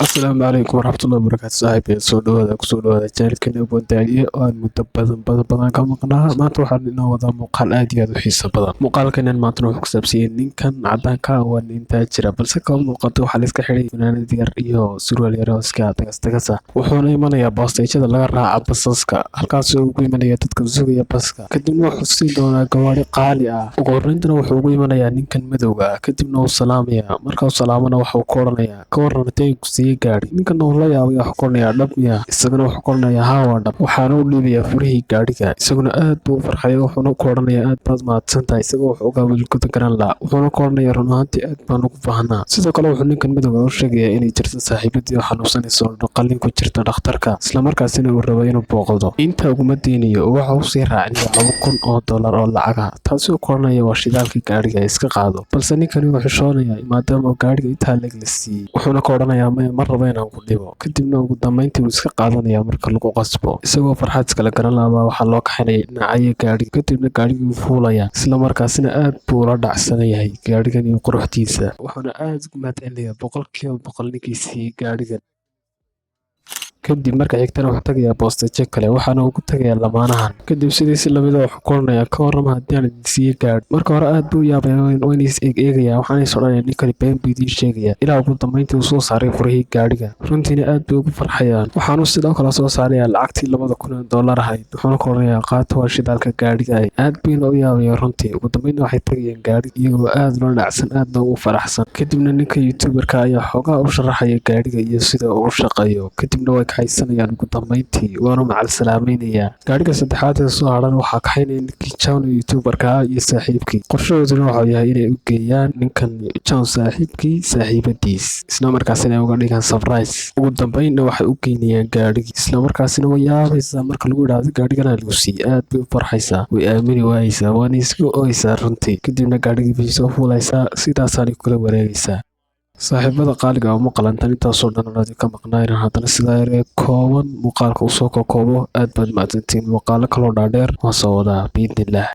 السلام عليكم ورحمة الله وبركاته صاحبي kusoo dhawaada channelkeena Boondaaye oo aan muddo badan ka maqnaa maanta waxaan inoo wadaa muuqaal aad iyo aad u xiiso badan muuqaalkan maanta wuxuu ku saabsan yahay ninkan cadaanka ah waa nin taajir balse ka muuqato waxa la iska xiray fanaanad yar iyo surwaal yar oo iska tagasa wuxuuna imanayaa boostayada laga raaca basaska halkaas oo ugu imanaya dadka sugaya baska kadibna wuxuu sii doonaa gawaari qaali ah ugu horreyntina wuxuu ugu imanayaa ninkan madowga kadibna uu salaamaya marka uu salaamana wuxuu ku oranayaa ka warrantay gaari ninkan uu la yaabay wax qornaya dhabmiya isaguna wax qornaya hawa dhab waxaana u dhiibayaa furihii gaariga isaguna aad buu u farxay wuxuuna ku oranayaa aad baad mahadsantahay isagoo wax uga wilkuda garan la wuxuuna ku oranayaa run ahaantii aad baan ugu baahnaa sidoo kale wuxuu ninkan madowga u sheegayaa inay jirto saaxiibadii oo xanuunsanayso qalliin ku jirta dhakhtarka isla markaasina uu rabo inuu booqdo inta uguma deynayo waxa uu sii raacinaya $2,000 oo lacaga taasi uu ku oranaya waa shidaalkii gaariga iska qaado balse ninkani wuxuu xishoonayaa maadaama gaariga intaa leeg la siiyey wuxuuna ka oranayaa ma rabo inaan ku dhibo kadibna ugu dambeyntii uu iska qaadanaya marka lagu qasbo isagoo farxad iskala garan lahaa waxaa loo kaxinaya dhinacaya gaariga kadibna gaarigii fuulaya isla markaasina aad buu ula dhacsan yahay gaarigan iyo quruxdiisa wuxuuna aad ugu mahadcelinayaa 100% ninkiisii gaarigan kadib marka xigtana wuxuu tagayaa boostaje kale waxaana uu ku tagayaa lamaanahan kadib sidiisi lamid ah wuxuu ku oranayaa ka warrama haddii aan idin siiyo gaadhi marka hore aad buu yaabay wayna is eegayaa waxaana is odhanaya ninkani been buu idiin sheegaya ilaa ugu dambeyntii uu soo saaray furihii gaadhiga runtiina aad bay ugu farxayaan waxaanuu sidoo kale soo saarayaa lacagtii $2,000 ahayd wuxuuna ku oranayaa qaata waa shidaalka gaadhiga aad bayna u yaabaya runtii ugu dambeynna waxay tagayaan gaadhi iyagoo aad ula dhacsan aadna ugu faraxsan kadibna ninka youtuberka ayaa xoogaa u sharaxaya gaadhiga iyo sida uu u shaqeeyo kadibna way haysanayaan ugu dambeyntii waana macal salaameynaya gaariga saddexaad ee soo hadhan waxaa kaxaynaya ninkii John youtuberka iyo saaxiibkii qorshahooduna wuxuu yahay inay u geeyaan ninkan John saaxiibkii saaxiibadiis isla markaasina ay uga dhigaan surprise ugu dambeynna waxay u geynayaan gaarigii isla markaasina way yaabaysaa marka lagu yidhaahdo gaarigana lagu siiyey aad bay u farxaysaa way aamini waayeysaa waana iska ooyeysaa runtii kadibna gaarigii bay soo fuulaysaa sidaasaanay kula wareegaysaa saaxiibada qaaliga uma qalantan intaasoo dhan anaadi ka maqnaayn haddana sidaa yaree kooban muuqaalka usoo kokoobo aad baad mahadsantiin muuqaalo kaloo dhaadheer waan soo wadaa biidnillaah